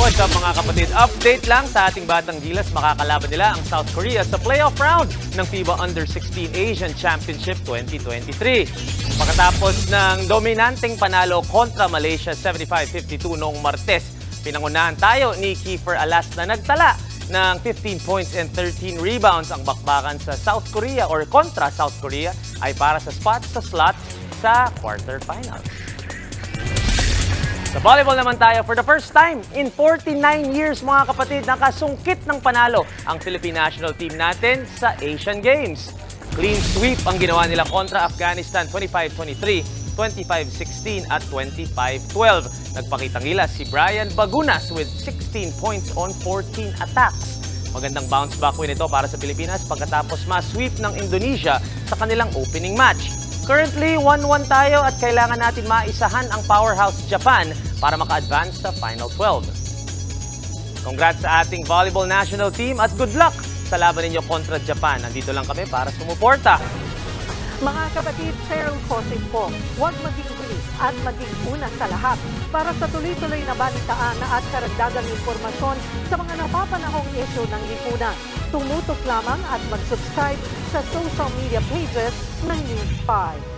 What's up mga kapatid? Update lang sa ating Batang Gilas. Makakalaban nila ang South Korea sa playoff round ng FIBA Under-16 Asian Championship 2023. Pagkatapos ng dominanteng panalo kontra Malaysia 75-52 noong Martes, pinangunahan tayo ni Kiefer Alas na nagtala ng 15 points and 13 rebounds. Ang bakbakan sa South Korea or kontra South Korea ay para sa spot sa slot sa quarterfinals. Sa volleyball naman tayo, for the first time in 49 years mga kapatid, nakasungkit ng panalo ang Philippine National Team natin sa Asian Games. Clean sweep ang ginawa nila kontra Afghanistan 25-23, 25-16 at 25-12. Nagpakitang gilas si Brian Bagunas with 16 points on 14 attacks. Magandang bounce back win ito para sa Pilipinas pagkatapos ma-sweep ng Indonesia sa kanilang opening match. Currently, 1-1 tayo at kailangan natin maisahan ang powerhouse Japan para maka-advance sa Final 12. Congrats sa ating volleyball national team at good luck sa laban ninyo kontra Japan. Nandito lang kami para sumuporta. Mga kapatid, Cheryl Cosip po, huwag maging huli at maging una sa lahat para sa tuloy-tuloy na balitaan at karagdagang impormasyon sa mga napapanahong issue ng lipunan. Tumutok lamang at mag-subscribe sa social media pages ng News 5.